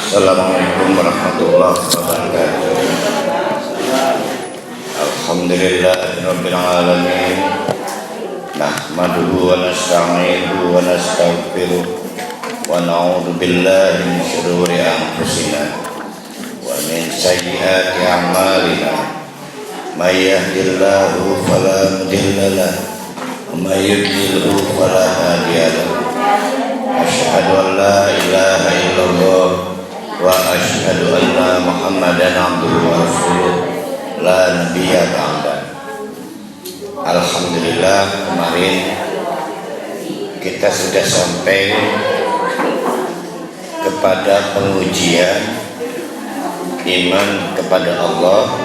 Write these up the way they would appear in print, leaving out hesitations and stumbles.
Assalamualaikum warahmatullahi wabarakatuh. Alhamdulillahirabbil alamin. Nahmaduhu wa nasta'inuhu wa nastaghfiruh wa na'udzu billahi min shururi anfusina wa min sayyiati a'malina. May yahdihillahu fala mudilla lahu wa may yudlilhu fala hadiya lahu. Asyhadu an la ilaha illallah wa asyhadu anna Muhammadan abduhu wa rasuluh la nabiyya ba'da. Alhamdulillah, kemarin kita sudah sampai kepada pengujian iman kepada Allah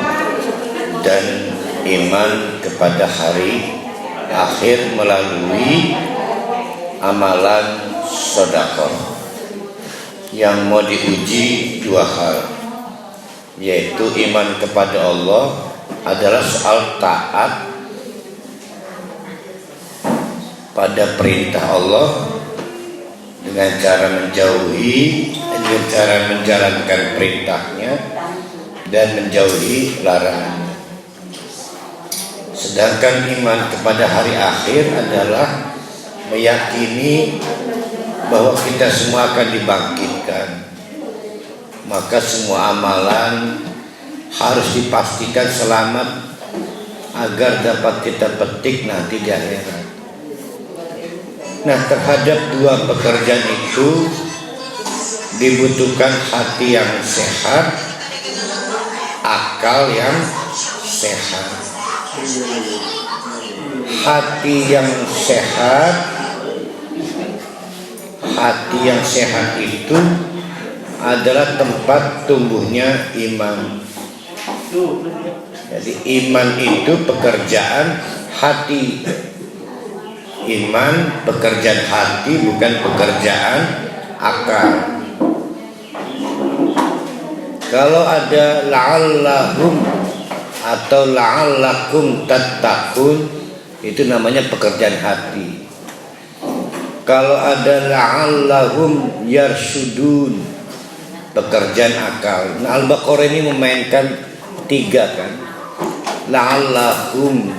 dan iman kepada hari akhir melalui amalan sedekah. Yang mau diuji dua hal, yaitu iman kepada Allah adalah soal taat pada perintah Allah dengan cara menjalankan perintahnya dan menjauhi larangannya. Sedangkan iman kepada hari akhir adalah meyakini bahwa kita semua akan dibangkitkan, maka semua amalan harus dipastikan selamat agar dapat kita petik nanti di akhirat. Nah, terhadap dua pekerjaan itu dibutuhkan hati yang sehat, akal yang sehat. Hati yang sehat itu adalah tempat tumbuhnya iman. Jadi iman itu pekerjaan hati. Iman pekerjaan hati, bukan pekerjaan akal. Kalau ada la'allahum atau la'allakum tattaqun, itu namanya pekerjaan hati. Kalau ada la'allahum yarshudun, pekerjaan akal. Nah, Al-Baqarah ini memainkan tiga kan. La'allahum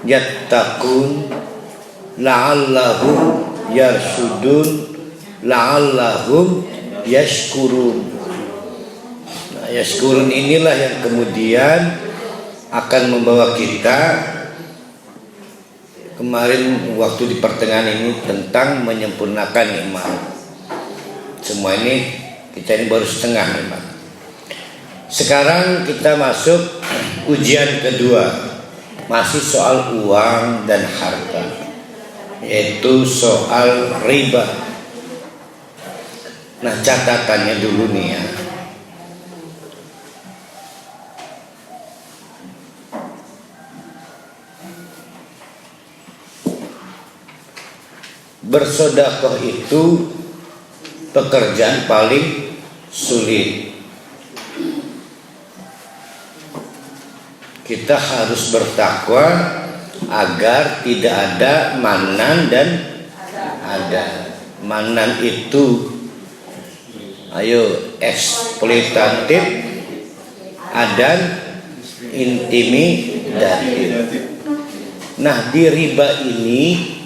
yattaqun, la'allahum yarshudun, la'allahum yashkurun. Nah, yashkurun inilah yang kemudian akan membawa kita kemarin waktu di pertengahan ini tentang menyempurnakan iman. Semua ini kita ini baru setengah iman. Sekarang kita masuk ujian kedua, masih soal uang dan harta, yaitu soal riba. Nah, catatannya dulu nih ya. Bersedekah itu pekerjaan paling sulit. Kita harus bertakwa agar tidak ada manan dan ada. Manan itu eksploitatif, ada intimidatif. Nah, di riba ini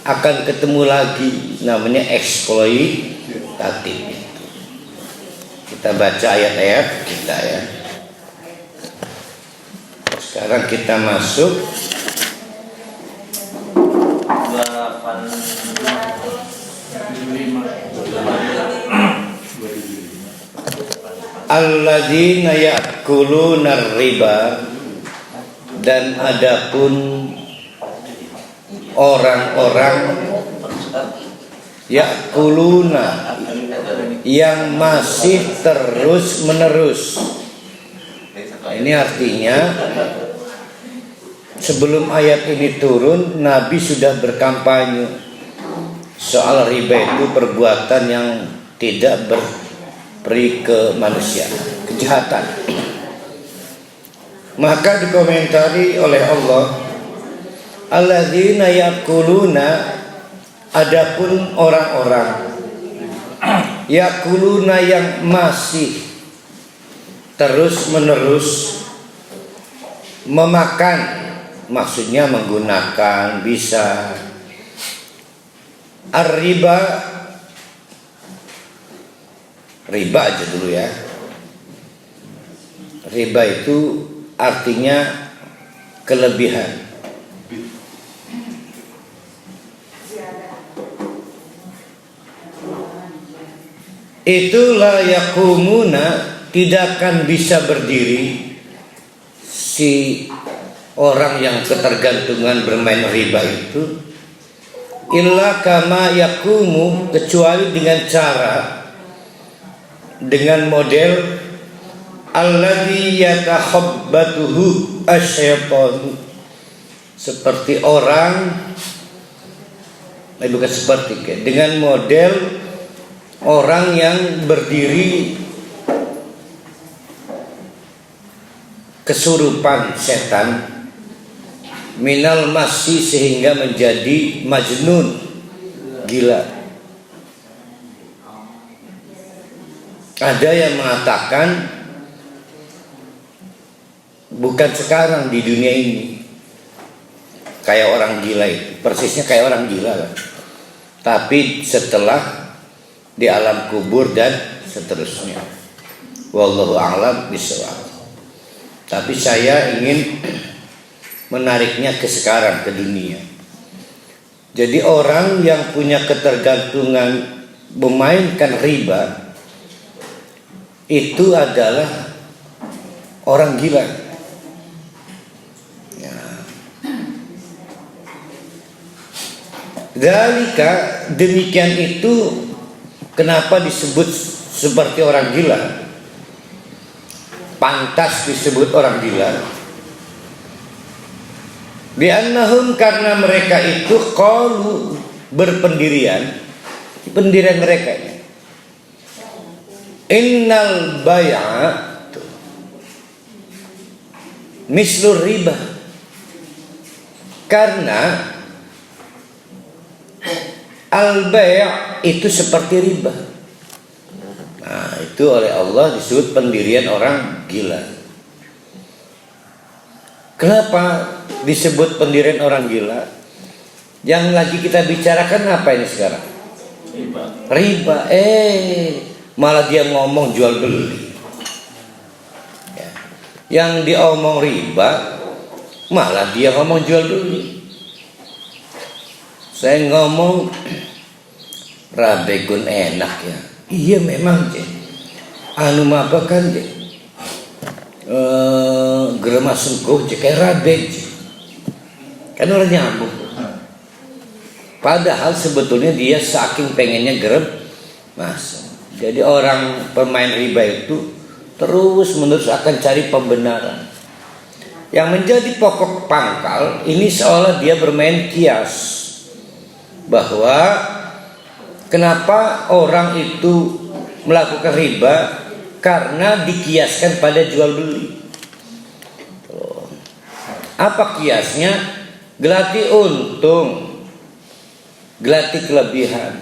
akan ketemu lagi namanya eksploitatif. Kita baca ayat-ayat kita ya. Sekarang kita masuk alladzina ya'kuluna riba, dan adapun orang-orang ya'kuluna yang masih terus menerus. Ini artinya sebelum ayat ini turun, Nabi sudah berkampanye soal riba itu perbuatan yang tidak berperi kemanusiaan, kejahatan. Maka dikomentari oleh Allah, alladzina yaquluna, adapun orang-orang yakuluna yang masih terus menerus memakan, maksudnya menggunakan bisa riba aja dulu ya. Riba itu artinya kelebihan. Itulah yakumuna, tidak akan bisa berdiri si orang yang ketergantungan bermain riba itu, illa kama yakumu, kecuali dengan cara, dengan model alladzi yatakhabbatuhu asyaitan, seperti orang, bukan seperti, dengan model orang yang berdiri kesurupan setan, minal masih, sehingga menjadi majnun, gila. Ada yang mengatakan bukan sekarang di dunia ini kayak orang gila itu, persisnya kayak orang gila lah. Tapi setelah di alam kubur dan seterusnya. Wallahu a'lam bishawab. Tapi saya ingin menariknya ke sekarang, ke dunia. Jadi orang yang punya ketergantungan memainkan riba itu adalah orang gila. Ya. Dzalika, demikian itu kenapa disebut seperti orang gila? Pantas disebut orang gila. Bi'annahum, karena mereka itu qalu, berpendirian, pendirian mereka ini, innal bay'a mislur riba, karena al-bay' itu seperti riba. Nah, itu oleh Allah disebut pendirian orang gila. Kenapa disebut pendirian orang gila? Yang lagi kita bicarakan apa ini sekarang? Riba. Malah dia ngomong jual beli. Ya. Yang diomong riba, malah dia ngomong jual beli. Saya ngomong rabegun enak ya. Iya memang je. Anu apa kan je? Gerema sengkuh je kayak rabe je. Kan orang nyambung. Padahal sebetulnya dia saking pengennya gerem masuk. Jadi orang pemain riba itu terus menerus akan cari pembenaran. Yang menjadi pokok pangkal ini seolah dia bermain kias. Bahwa kenapa orang itu melakukan riba? Karena dikiaskan pada jual beli. Apa kiasnya? Gelati untung, gelati kelebihan.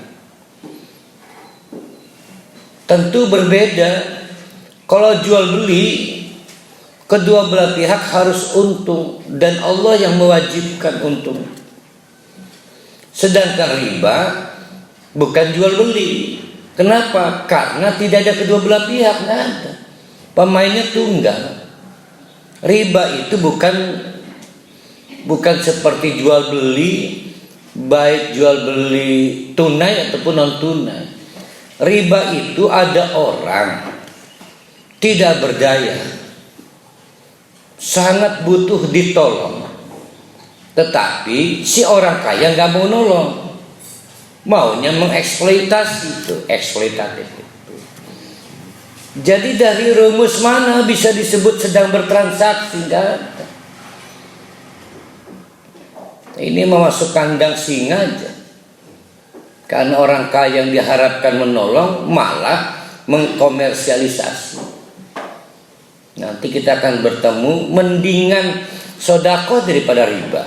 Tentu berbeda. Kalau jual beli, kedua belah pihak harus untung, dan Allah yang mewajibkan untung. Sedangkan riba bukan jual beli. Kenapa? Karena tidak ada kedua belah pihak, nggak ada. Pemainnya tunggal. Riba itu bukan seperti jual beli, baik jual beli tunai ataupun non tunai. Riba itu ada orang tidak berdaya, sangat butuh ditolong, tetapi si orang kaya nggak mau nolong, maunya mengeksploitasi, itu eksploitatif itu. Jadi dari rumus mana bisa disebut sedang bertransaksi? Nggak ada. Ini memasuk kandang singa aja. Karena orang kaya yang diharapkan menolong malah mengkomersialisasi. Nanti kita akan bertemu, mendingan sodako daripada riba.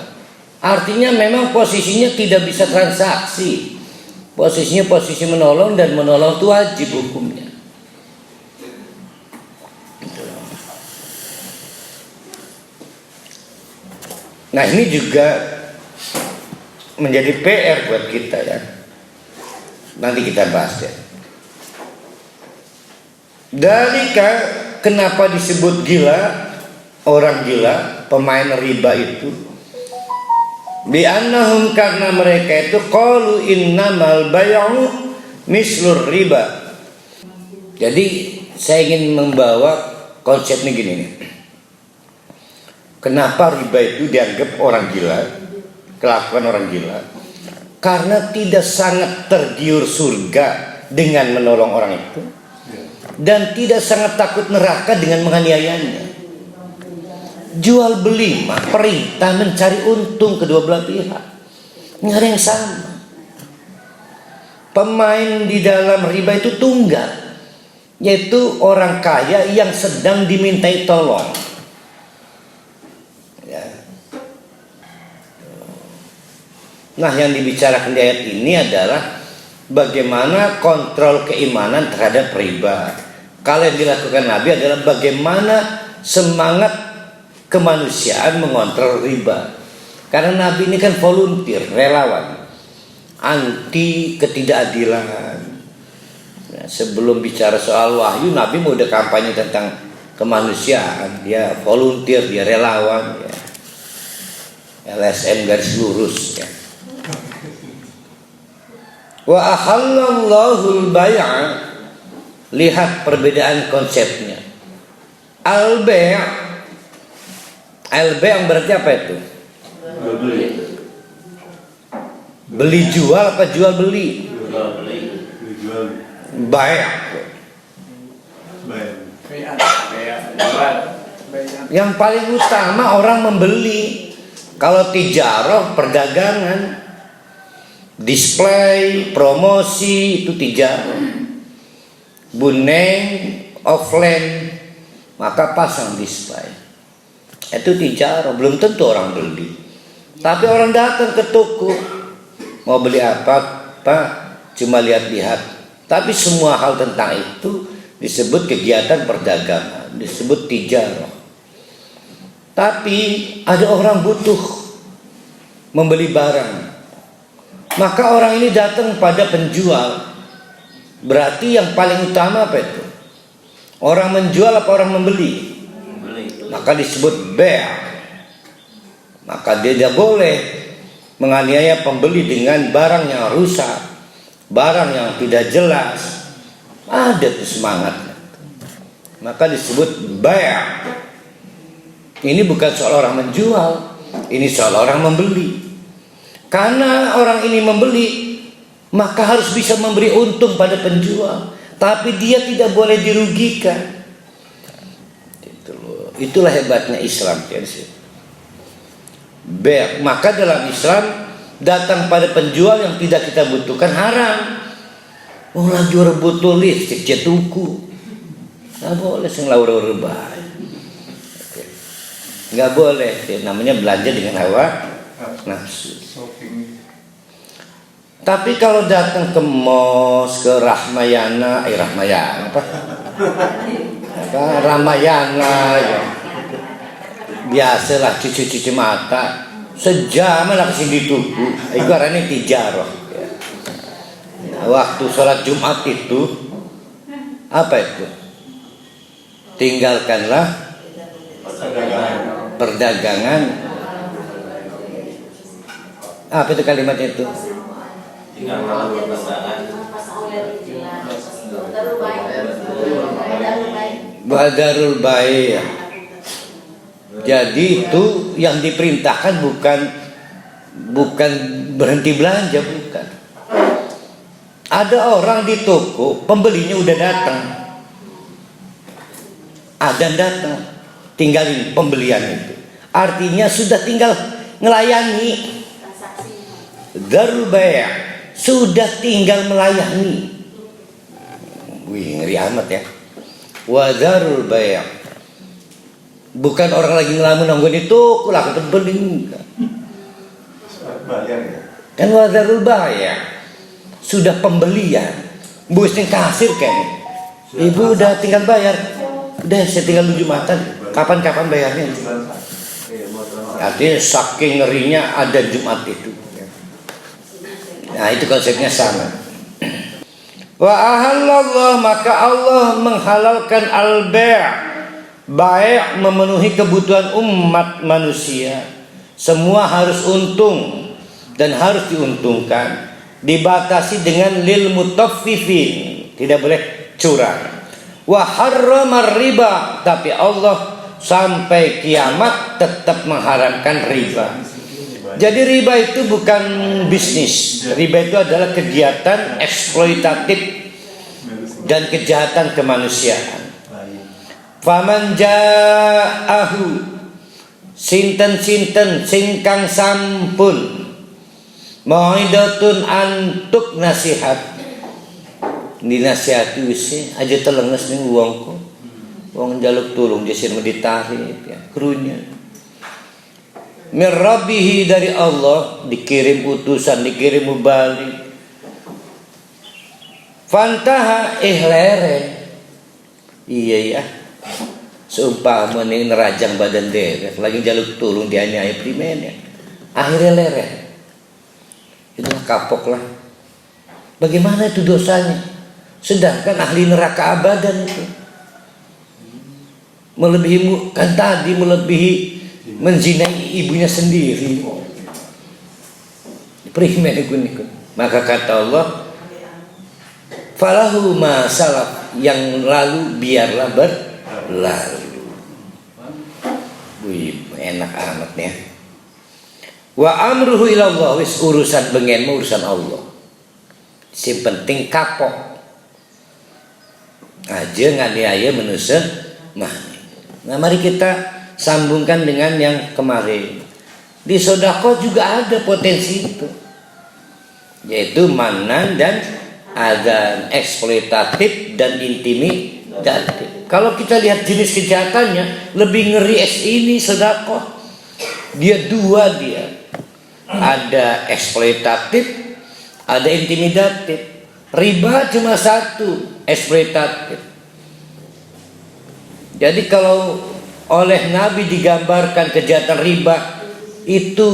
Artinya memang posisinya tidak bisa transaksi, Posisinya posisi menolong, dan menolong itu wajib hukumnya. Nah, ini juga menjadi PR buat kita ya. Nanti kita bahas ya. Dalika, kenapa disebut gila, orang gila, pemain riba itu? Bi'annahum, karena mereka itu qalu innamal bay'u mislur riba. Jadi saya ingin membawa konsepnya gini nih. Kenapa riba itu dianggap orang gila, kelakuan orang gila? Karena tidak sangat tergiur surga dengan menolong orang itu, dan tidak sangat takut neraka dengan menganiayanya. Jual beli mah perintah mencari untung kedua belah pihak, nggak ada yang sama. Pemain di dalam riba itu tunggal, yaitu orang kaya yang sedang dimintai tolong ya. Nah, yang dibicarakan di ayat ini adalah bagaimana kontrol keimanan terhadap riba. Kalau yang dilakukan Nabi adalah bagaimana semangat kemanusiaan mengontrol riba. Karena Nabi ini kan volunteer, relawan, anti ketidakadilan. Nah, sebelum bicara soal wahyu, Nabi mau udah kampanye tentang kemanusiaan. Dia volunteer, dia relawan ya. LSM garis lurus ya. Wa ahallallahu al-bay'a. Lihat perbedaan konsepnya. Al-bay' yang berarti apa itu? Beli jual apa jual beli? Bayar. Yang paling utama orang membeli. Kalau tijarah, perdagangan, display, promosi, itu tijarah. Buneng, offline, maka pasang display. Itu tijarah, belum tentu orang beli. Tapi orang datang ke toko, mau beli apa, Pak? Cuma lihat-lihat. Tapi semua hal tentang itu disebut kegiatan perdagangan, disebut tijarah. Tapi ada orang butuh membeli barang, maka orang ini datang pada penjual. Berarti yang paling utama apa itu? Orang menjual apa orang membeli? Maka disebut bay'. Maka dia tidak boleh menganiaya pembeli dengan barang yang rusak, barang yang tidak jelas. Ada tuh semangatnya. Maka disebut bay'. Ini bukan soal orang menjual, ini soal orang membeli. Karena orang ini membeli, maka harus bisa memberi untung pada penjual, tapi dia tidak boleh dirugikan. Itulah hebatnya Islam. Maka dalam Islam, datang pada penjual yang tidak kita butuhkan haram. Oh, lagi orang butuh listrik cetuku, nggak boleh senglaur rebah, nggak boleh. Namanya belanja dengan hawa nafsu. Tapi kalau datang ke mos, ke Ramayana apa? Ramayana ya. Biasalah cuci mata. Sejam lah kesini tuku. Itu artinya tijarah ya. Nah, waktu sholat Jumat itu apa itu? Tinggalkanlah perdagangan. Apa itu kalimatnya itu? Badarul bayi. Jadi itu yang diperintahkan bukan berhenti belanja, bukan. Ada orang di toko, pembelinya udah datang, adzan datang, tinggalin pembelian itu. Artinya sudah tinggal ngelayani. Darul bayi, sudah tinggal melayani. Wih, ngeri amat ya. Wadarul bay', bukan orang lagi ngelamun nanggung itu laku terbeli. Kan wadarul bay', sudah pembelian, bosnya kasir kan, ibu udah tinggal bayar, udah saya tinggal di Jumatan, kapan-kapan bayarnya. Artinya saking ngerinya ada Jumat itu. Nah itu konsepnya sama. Wa ahallallah, maka Allah menghalalkan al-bai', baik memenuhi kebutuhan umat manusia. Semua harus untung dan harus diuntungkan. Dibatasi dengan lil mutaffifin, tidak boleh curang. Wa harrama riba, tapi Allah sampai kiamat tetap mengharamkan riba. Jadi riba itu bukan bisnis. Riba itu adalah kegiatan eksploitatif dan kejahatan kemanusiaan. Faman ja'ahu, sinten-sinten singkang sampun mau'idatun antuk nasihat, dinasihati wis aja telenges ning wongku. Wong njaluk tulung jesir meditatif ya, krunya. Mir rabbihi, dari Allah, dikirim utusan, dikirim mubalik. Fantaha ihlere. Iya ya. Seumpama nih nerajang badan dewek lagi njaluk tulung dianiaya primen ya. Akhirnya lere. Itulah kapok lah. Bagaimana itu dosanya? Sedangkan ahli neraka abadan itu melebihi, kan tadi melebihi menzinai ibunya sendiri. Primen ikut. Maka kata Allah, falahu ma salaf, yang lalu biarlah berlalu. Wih, enak amat ya. Wa amruhu ilallah, wis urusan bengen urusan Allah. Si penting kapok aja nganiaya manusia mah. Nah mari kita sambungkan dengan yang kemarin. Di sedekah juga ada potensi itu, yaitu manan dan azan, eksploitatif dan intimidatif. Kalau kita lihat jenis kejahatannya, lebih ngeri ini sedekah. Dia dua dia. Ada eksploitatif, ada intimidatif. Riba cuma satu, eksploitatif. Jadi kalau oleh Nabi digambarkan kejahatan riba itu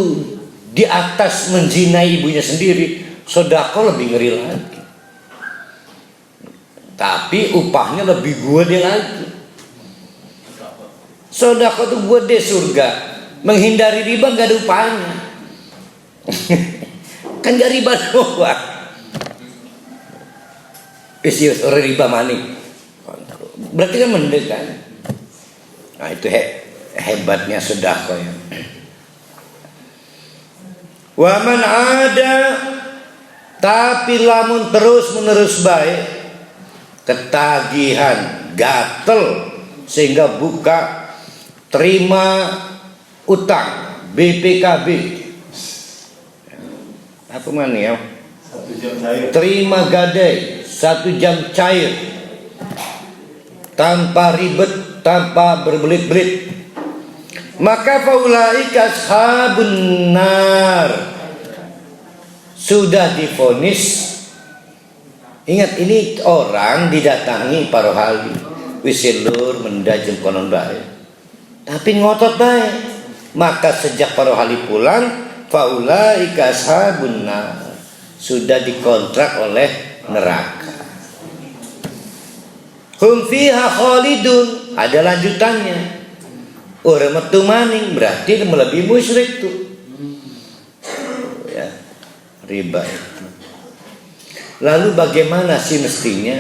di atas menzinai ibunya sendiri, sedekah lebih ngeri lagi. Tapi upahnya lebih gede lagi. Sedekah itu gede surga. Menghindari riba gak ada upahnya. Kan gak riba doang. Isius orang riba maning. Berarti kan mendekat. Nah itu hebatnya sedekah ya. Wa man ada, tapi lamun terus menerus baik, ketagihan, gatel sehingga buka terima utang BPKB. Apa mana ya? 1 jam cair. Terima gadai 1 jam cair, tanpa ribet, tanpa berbelit-belit, maka faulaika ashabun nar, sudah divonis. Ingat, ini orang didatangi para hali wisilur mendajem konon baik, tapi ngotot baik. Maka sejak para hali pulang, faulaika ashabun nar, sudah dikontrak oleh neraka. Hum fiha khalidun, ada lanjutannya. Orang metu maning berarti melebihi musyrik tuh. Ya, riba itu. Lalu bagaimana sih mestinya?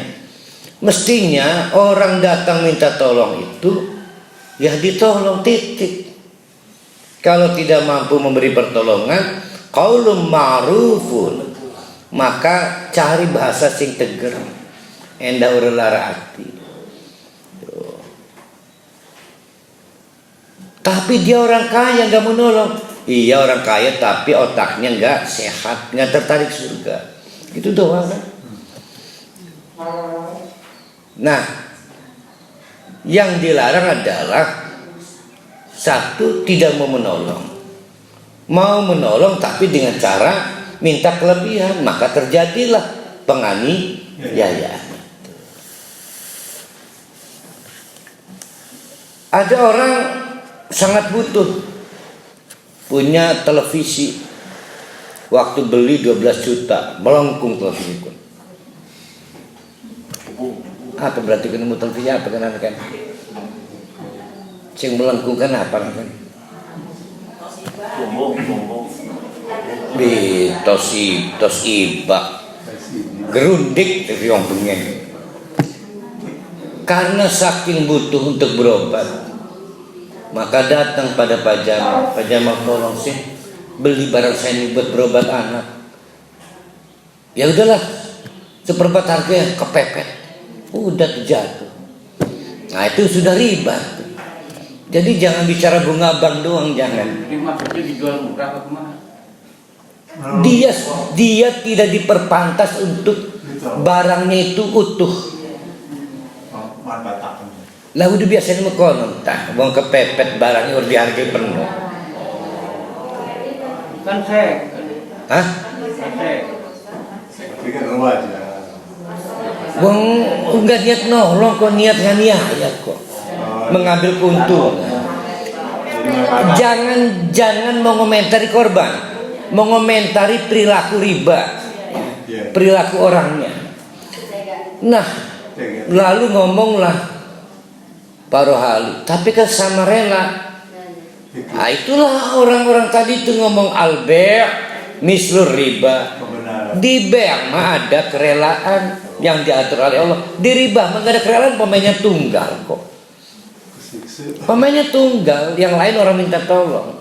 Mestinya orang datang minta tolong itu ya ditolong, titik. Kalau tidak mampu memberi pertolongan, qaulun ma'rufun, maka cari bahasa sing teger, endah urang lara hati. Tapi dia orang kaya gak mau nolong. Iya orang kaya tapi otaknya gak sehat, gak tertarik surga. Itu doang kan. Nah, yang dilarang adalah satu, tidak mau menolong. Mau menolong tapi dengan cara minta kelebihan, maka terjadilah penganiayaan. Ada orang sangat butuh, punya televisi, waktu beli 12 juta, melengkung televisi pun. Apa berarti ketemu televisi apa kan? Sing melengkung kan apa kan? Tos ibak gerundik dari yang pengen. Karena saking butuh untuk berobat, maka datang pada Pak Jamal, tolong sih beli barang saya ini buat berobat anak. Ya udahlah, seperempat harga kepepet, udah jatuh. Nah itu sudah riba. Jadi jangan bicara bunga bank doang, jangan. Maksudnya dijual murah apa kemana? Dia tidak diperpantas untuk barangnya itu utuh. Lah udah biasanya mekonon tah, wong kepepet barangnya udah dihargai penuh. Kan sek. Hah? Bikin rumah aja. Wong enggak niat nolong kok, niat nganiaya kok. Mengambil keuntungan. Jangan mengomentari korban, mengomentari perilaku riba, perilaku orangnya. Nah, lalu ngomonglah Pak Rohali, tapi kan sama rela. Nah, itulah orang-orang tadi itu ngomong al-bai' mislur riba. Di bai' mah ada kerelaan yang diatur oleh Allah. Di riba mah enggak ada kerelaan, pemainnya tunggal kok. Pemainnya tunggal, yang lain orang minta tolong.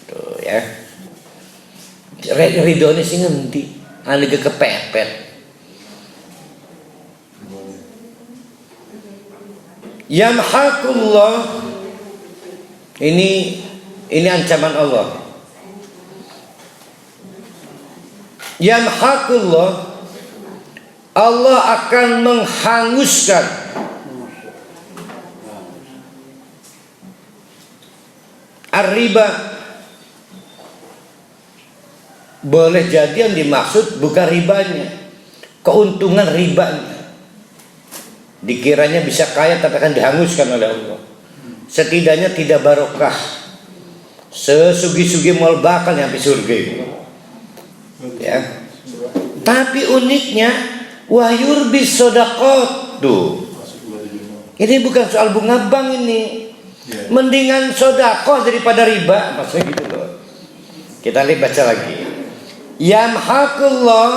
Tuh ya. Ridhonya sih ngendi? Anu kepepet. Yamhaqullah. Ini ancaman Allah. Yamhaqullah. Allah akan menghanguskan ar-riba. Boleh jadi yang dimaksud bukan ribanya, keuntungan ribanya. Dikiranya bisa kaya tapi akan dihanguskan oleh Allah. Setidaknya tidak barokah. Sesugi-sugi mal bakal sampai surga itu. Ya. Tapi uniknya wayur bis sodakot tuh. Ini bukan soal bunga bank ini. Mendingan sodakoh daripada riba, maksudnya gitu loh. Kita lihat baca lagi. Yamhaqullah,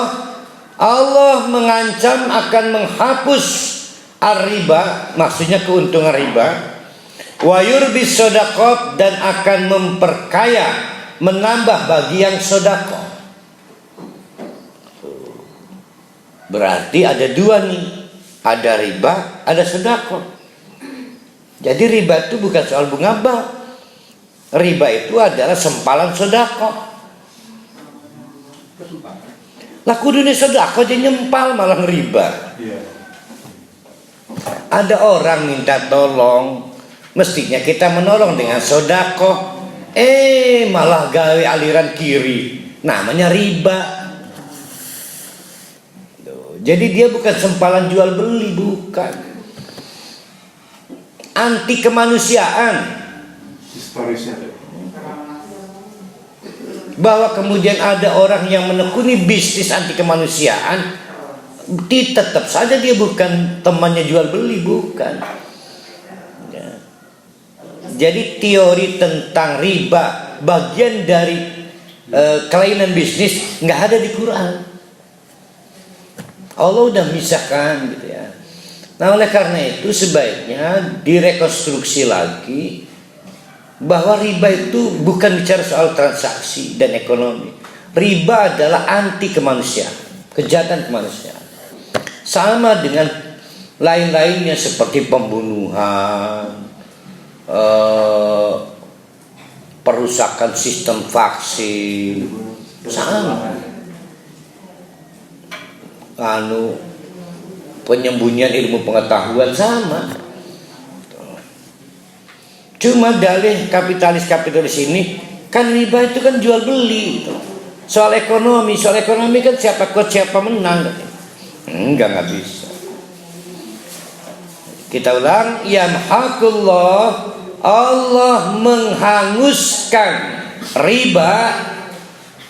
Allah mengancam akan menghapus ar-riba, maksudnya keuntungan riba. Wa yurbis sodakot, dan akan memperkaya, menambah bagi yang sodakoh. Berarti ada dua nih, ada riba, ada sodakoh. Jadi riba itu bukan soal bunga bank. Riba itu adalah sempalan sodakoh. Lah kudunya sodakoh aja nyempal malah riba. Ada orang minta tolong, mestinya kita menolong dengan sodakoh. Malah gawe aliran kiri, namanya riba. Jadi dia bukan sempalan jual beli, bukan. Anti kemanusiaan. Bahwa kemudian ada orang yang menekuni bisnis anti kemanusiaan, tetap saja dia bukan temannya jual beli, bukan. Ya. Jadi teori tentang riba bagian dari kelainan bisnis nggak ada di Quran. Allah udah misahkan gitu ya. Nah oleh karena itu sebaiknya direkonstruksi lagi bahwa riba itu bukan bicara soal transaksi dan ekonomi. Riba adalah anti kemanusiaan, kejahatan kemanusiaan. Sama dengan lain-lainnya seperti pembunuhan, perusakan sistem vaksin, sama. Penyembunyian ilmu pengetahuan sama. Cuma dalih kapitalis ini kan riba itu kan jual beli gitu. Soal ekonomi kan siapa kuat siapa menang. Enggak bisa. Kita ulang, yamhaqullah, Allah menghanguskan riba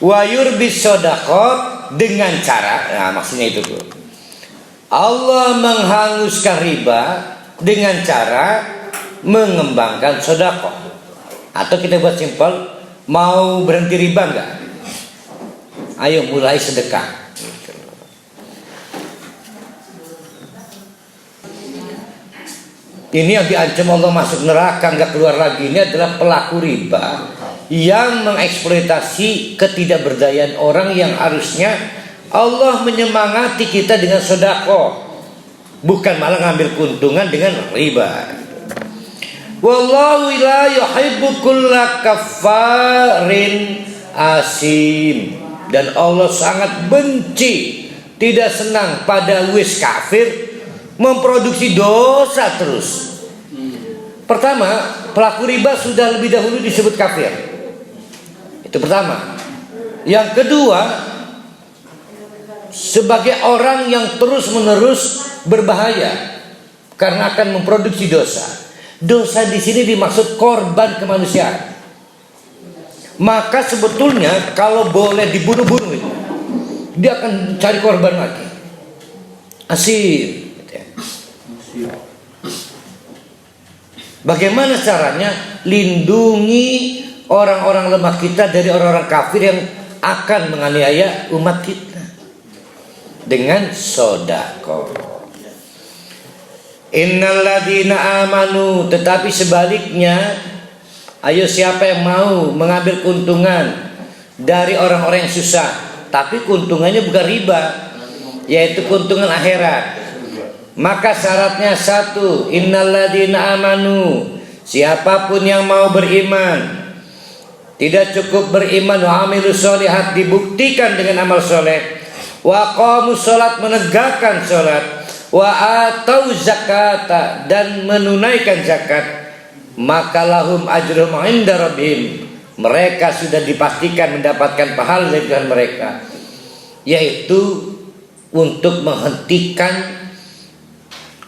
wa yurbis shadaqat dengan cara, nah maksudnya itu tuh. Allah menghanguskan riba dengan cara mengembangkan sedekah. Atau kita buat simpel, mau berhenti riba enggak? Ayo mulai sedekah. Ini yang diancam Allah masuk neraka enggak keluar lagi. Ini adalah pelaku riba yang mengeksploitasi ketidakberdayaan orang yang harusnya Allah menyemangati kita dengan sedekah, bukan malah ngambil keuntungan dengan riba. Wallahu la yuhibbu kulla kaffarin asim. Dan Allah sangat benci, tidak senang pada wis kafir memproduksi dosa terus. Pertama, pelaku riba sudah lebih dahulu disebut kafir. Itu pertama. Yang kedua, sebagai orang yang terus-menerus berbahaya karena akan memproduksi dosa. Dosa di sini dimaksud korban kemanusiaan. Maka sebetulnya kalau boleh dibunuh-bunuh, dia akan cari korban lagi. Asir. Bagaimana caranya? Lindungi orang-orang lemah kita dari orang-orang kafir yang akan menganiaya umat kita dengan sedekah. Innal ladzina amanu, tetapi sebaliknya, ayo siapa yang mau mengambil keuntungan dari orang-orang yang susah, tapi keuntungannya bukan riba, yaitu keuntungan akhirat. Maka syaratnya satu, innal ladzina amanu, siapapun yang mau beriman. Tidak cukup beriman, wa amilus sholihat, dibuktikan dengan amal soleh, wa qamus sholat, menegakkan sholat, wa atau zakata, dan menunaikan zakat, maka lahum ajrum inda rabbihim, mereka sudah dipastikan mendapatkan pahala dari Tuhan mereka, yaitu untuk menghentikan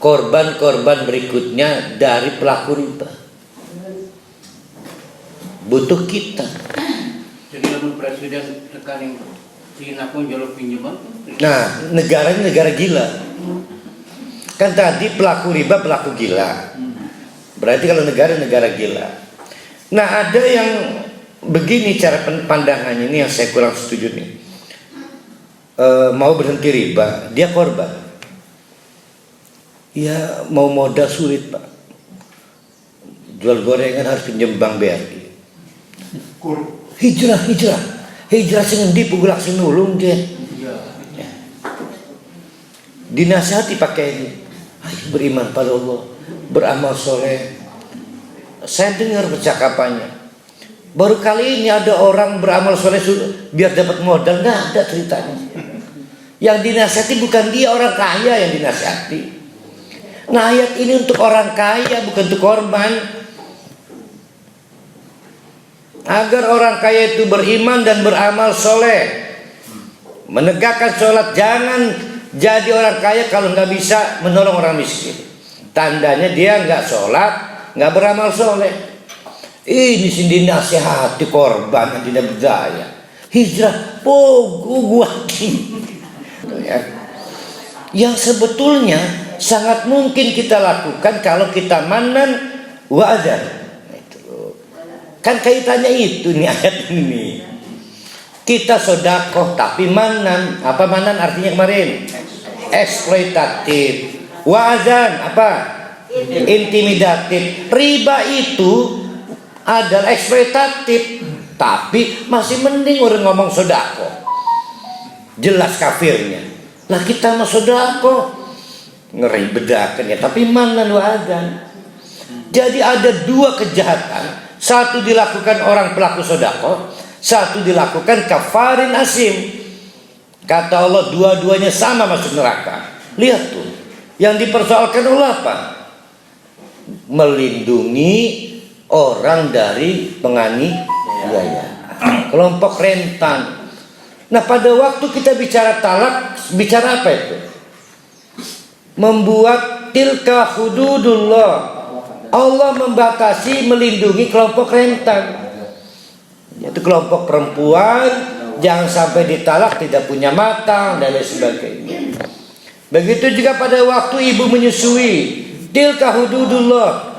korban-korban berikutnya dari pelaku riba. Butuh kita. Jadi lamun presiden tekan Cina pun jalur pinjaman. Nah, negara ini negara gila. Kan tadi pelaku riba pelaku gila. Berarti kalau negara gila. Nah, ada yang begini cara pandangannya, ini yang saya kurang setuju nih. Mau berhenti riba, dia korban. Ya mau modal sulit, Pak. Jual gorengan harus pinjam bank BRI. Hijrah sing endi pugulak sing nulung dia. Ya. Dinasihati pakai ini. Ayo beriman pada Allah, beramal soleh. Saya dengar percakapannya. Baru kali ini ada orang beramal soleh biar dapat modal, nggak ada ceritanya. Yang dinasihati bukan dia, orang kaya yang dinasihati. Nah, ayat ini untuk orang kaya, bukan untuk korban. Agar orang kaya itu beriman dan beramal soleh, menegakkan sholat. Jangan jadi orang kaya kalau nggak bisa menolong orang miskin. Tandanya dia nggak sholat, nggak beramal soleh. Ini sendiri nasihati korban yang tidak berdaya. Hijrah, gua yang sebetulnya sangat mungkin kita lakukan kalau kita manan wa azan. Kan kaitannya itu nih ayat ini. Kita sodakoh tapi manan. Apa manan artinya kemarin? Eksploitatif. Wa'azan apa? Intimidatif. Riba itu adalah eksploitatif, tapi masih mending orang ngomong sodakoh. Jelas kafirnya. Lah kita mah sodakoh, ngeri bedakan ya. Tapi manan wa'azan. Jadi ada dua kejahatan. Satu dilakukan orang pelaku sedekah, satu dilakukan kafarin asim. Kata Allah dua-duanya sama masuk neraka. Lihat tuh, yang dipersoalkan Allah apa? Melindungi orang dari penganiaya, kelompok rentan. Nah, pada waktu kita bicara talak, bicara apa itu? membuat tilka hududullah. Allah membatasi, melindungi kelompok rentan, yaitu kelompok perempuan, jangan sampai ditalak tidak punya mata dan lain sebagainya. Begitu juga pada waktu ibu menyusui, tilka hududullah.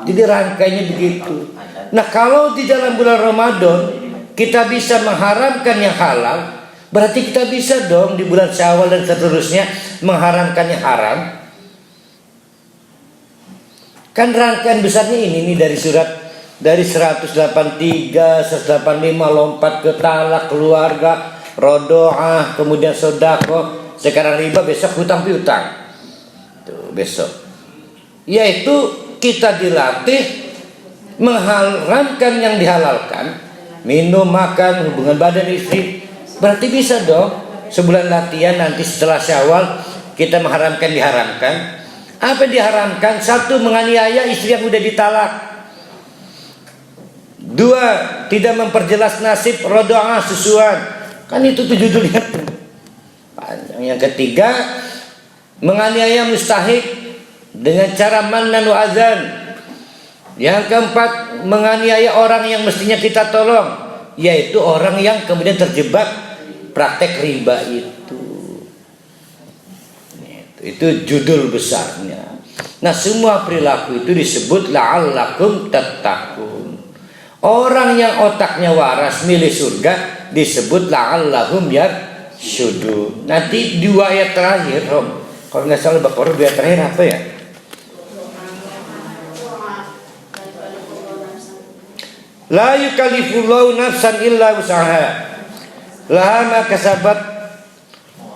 Jadi rangkainya begitu. Nah, kalau di dalam bulan Ramadan kita bisa mengharamkan yang halal, berarti kita bisa dong di bulan Syawal dan seterusnya mengharamkan yang haram. Kan rangkaian besarnya ini dari surat, dari 183, 185 lompat ke talak, keluarga, rodoah, kemudian sodako, sekarang riba, besok hutang piutang. Tuh, besok. Yaitu kita dilatih mengharamkan yang dihalalkan, minum, makan, hubungan badan istri. Berarti bisa dong sebulan latihan nanti setelah Syawal kita mengharamkan diharamkan. Apa yang diharamkan? Satu, menganiaya istri yang udah ditalak. Dua, tidak memperjelas nasib, rodoah, susuan. Kan itu tuh judulnya. Yang ketiga, menganiaya mustahik dengan cara mannan wa azan. Yang keempat, menganiaya orang yang mestinya kita tolong, yaitu orang yang kemudian terjebak praktek riba itu. Itu judul besarnya. Nah, semua perilaku itu disebut la'allakum tattaqun. Orang yang otaknya waras milih surga disebut la'allahum yarsyudun. Nanti dua ayat terakhir, Rom, kalau nggak salah Baqarah, dua ayat terakhir apa ya? La yukallifullahu nafsan illa wus'aha, laha ma kasabat.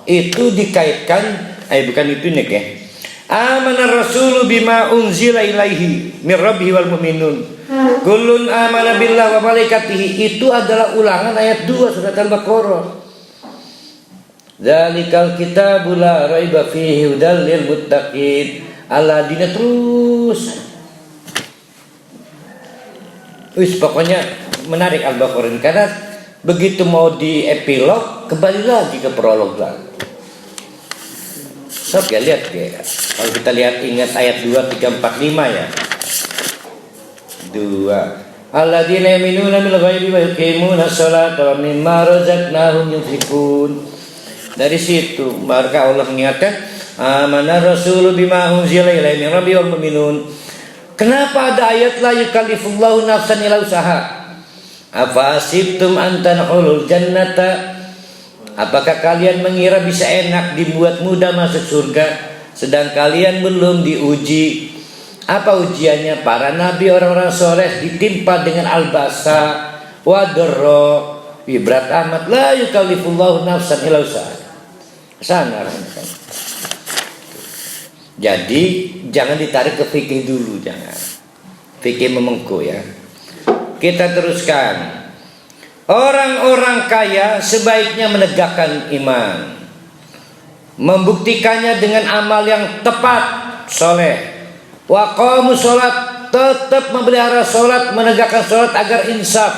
Itu dikaitkan, bukan itu nih ya. Amana rasulu bima unzila ilaihi mir rabbihi wal mu'minun. Kullun amana billahi wa malaikatihi. Itu adalah ulangan ayat 2 surat Al-Baqarah. Dzalikal kitabu la raiba fihi hudal lil muttaqin. Alladzina terus. Pokoknya menarik Al-Baqarah ini, karena begitu mau di epilog kembali lagi ke prolog lagi. Sob ya, lihat ya. Kalau kita lihat, ingat ayat 2, 3, 4, 5 ya. 2. Alladzina yu'minuna bil ghaibi wa yuqimuna sholata wa mimma razaqnahum yunfiqun. Dari situ maka Allah mengingatkan, amana rasulu bima unzila ilaihi min rabbil wal mu'minun. Kenapa ada ayat la yukallifullahu nafsan illa usaha? Afa asibtum an tadkhulul jannata? Apakah kalian mengira bisa enak dibuat mudah masuk surga, sedang kalian belum diuji? Apa ujiannya? Para nabi, orang-orang soleh ditimpa dengan albasa, wadro, berat amat. La yukallifullahu nafsan illa usaha. Sana. Jadi jangan ditarik ke fikih dulu, jangan. Fikih memengku ya. Kita teruskan. Orang-orang kaya sebaiknya menegakkan iman, membuktikannya dengan amal yang tepat, soleh. Wa qamu sholat, tetap memelihara sholat, menegakkan sholat agar insaf.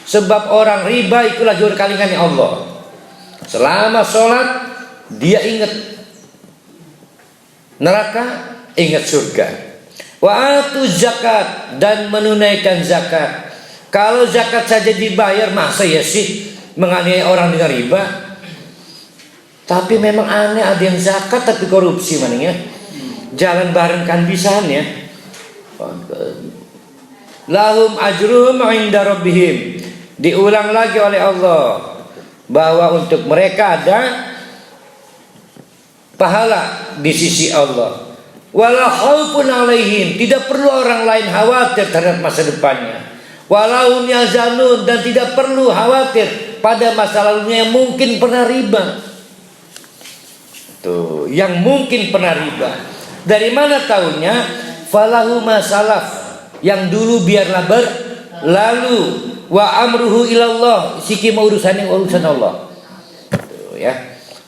Sebab orang riba itulah juru kalingannya Allah. Selama sholat dia ingat neraka, ingat surga. Wa atu zakat, dan menunaikan zakat. Kalau zakat saja dibayar, masa ya sih menganiaya orang dengan riba? Tapi memang aneh, ada yang zakat tapi korupsi maningnya. Jalan bareng kan bisaan ya. Lahum ajruhum 'inda rabbihim. Diulang lagi oleh Allah bahwa untuk mereka ada pahala di sisi Allah. Wala khaufun 'alaihim, tidak perlu orang lain khawatir terhadap masa depannya. Walahum yazanun, dan tidak perlu khawatir pada masa lalunya yang mungkin pernah riba. Tuh, yang mungkin pernah riba. Dari mana tahunya? Falahu masalaf, yang dulu biarlah berlalu. Wa amruhu ilallah, sikima urusan Allah. Tuh ya.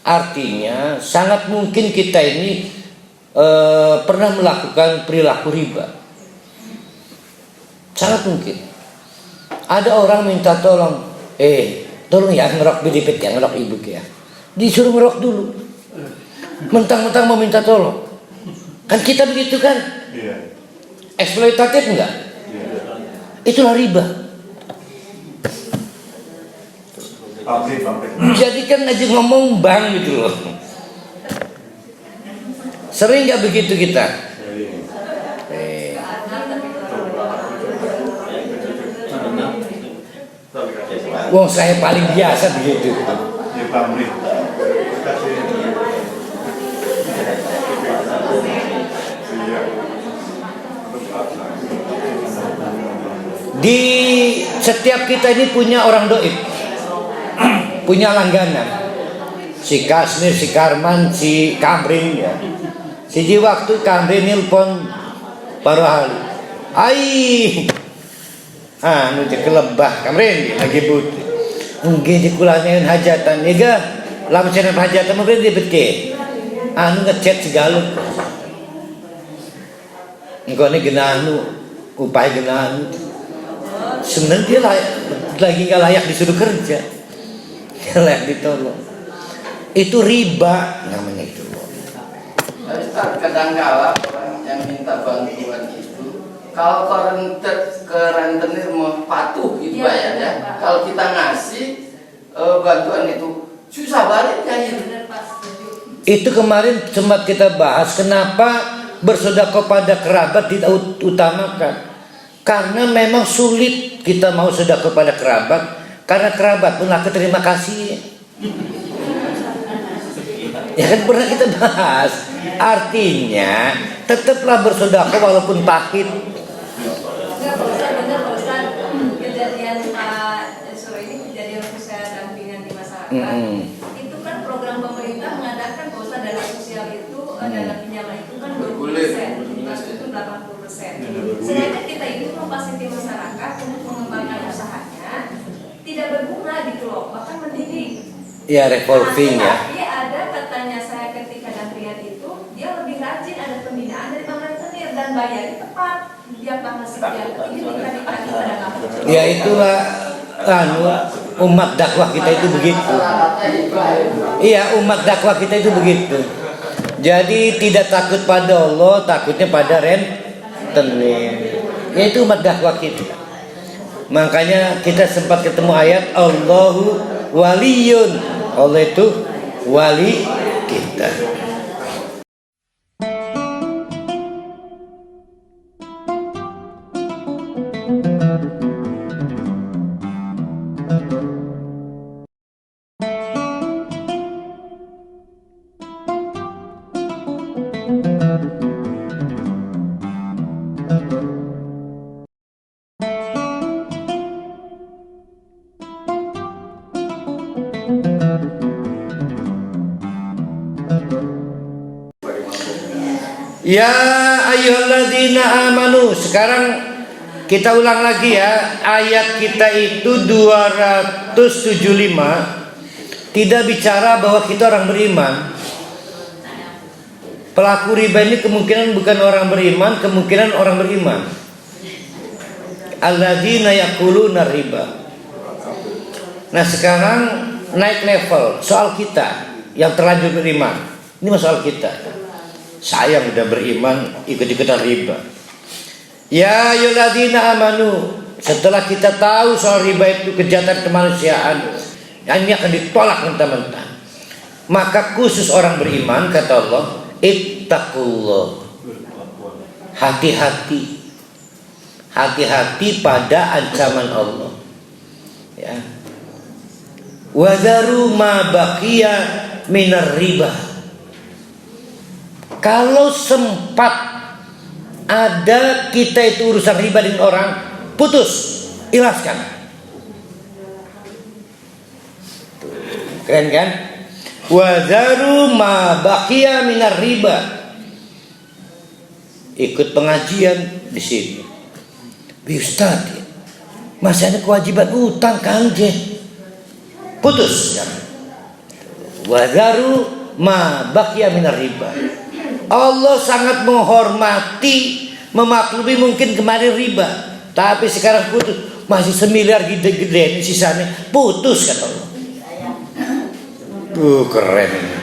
Artinya sangat mungkin kita ini pernah melakukan perilaku riba. Sangat mungkin. Ada orang minta tolong, tolong ya ngerok bidipit ya, ngerok ibu ya. Disuruh ngerok dulu. Mentang-mentang mau minta tolong. Kan kita begitu kan? Iya. Eksploitatif enggak? Iya. Itulah riba. Pabrik. Jadi kan aja ngomong bang gitu loh. Sering nggak begitu kita? Wong saya paling biasa begitu. Di pabrik. Di setiap kita ini punya orang doib, punya langganan. Si Kasmir, si Karman, si Kamrin ya. Si waktu Kamrin nelpon baru hal. Nu kelebah Kamrin lagi butuh. Mungkin dikulangin hajatan, ega. Lama cina hajatan mungkin dia bete. Ngechat segala. Engkau ni genahnu, upaya genahnu. Sebenarnya dia lagi nggak layak disuruh kerja, nggak layak ditolong. Itu riba namanya itu. Kadang-kala orang yang minta bantuan itu, kalau ke rentenir mau patuh gitu ya. Kalau kita ngasih bantuan itu susah baliknya gitu. Itu kemarin sempat kita bahas kenapa bersedekah pada kerabat tidak utamakan. Karena memang sulit kita mau sedekah kepada kerabat, karena kerabat pun akan terima kasih. Ya kan pernah kita bahas. Artinya tetaplah bersedekah walaupun pahit. Benar Ustaz, kejadian Pak Suro ini kejadian sosial dampingan di masyarakat. Itu kan program pemerintah mengadakan bahwa dana sosial itu dana pinjaman itu kan 20%, dinas itu 80%. Sedangkan kita itu memfasilitasi masyarakat untuk mengembangkan usahanya tidak berbunga gitu loh, bahkan mendidik. Ya revolving ya. Tapi ada katanya saya ketika dampingan itu dia lebih rajin, ada pembinaan dari Bank Rentenir dan bayarnya tepat tiap tanggal sekian. Ini dikali pada kamu. Ya itulah umat dakwah kita itu begitu. Iya, umat dakwah kita itu begitu. Jadi tidak takut pada Allah, takutnya pada rentenir. Ya itu umat dakwah kita. Makanya kita sempat ketemu ayat Allahu waliyun. Allah itu wali kita. Ya ayyuhalladzina amanu. Sekarang kita ulang lagi ya. Ayat kita itu 275 tidak bicara bahwa kita orang beriman. Pelaku riba ini kemungkinan bukan orang beriman, kemungkinan orang beriman. Alladzina yakuluna riba. Nah sekarang naik level soal kita yang terlanjur beriman. Ini masalah kita. Saya yang udah beriman ikut-ikutan riba. Ya ayyuhalladzina amanu. Setelah kita tahu soal riba itu kejahatan kemanusiaan, ini akan ditolak mentah-mentah. Maka khusus orang beriman kata Allah, ittaqullah. Hati-hati. Hati-hati pada ancaman Allah. Ya. Wadharu ma baqiya minar riba. Kalau sempat ada kita itu urusan riba dengan orang, putus, ikhlaskan. Keren kan? Wadharu ma baqiya minar riba. Ikut pengajian di sini. Ustaz, masih ada kewajiban utang Kang Je. Putus. Wadharu ma baqiya minar riba. Allah sangat menghormati, memaklumi mungkin kemarin riba, tapi sekarang putus, masih semiliar gede-gede ini sisanya, putus kata Allah. Keren ini.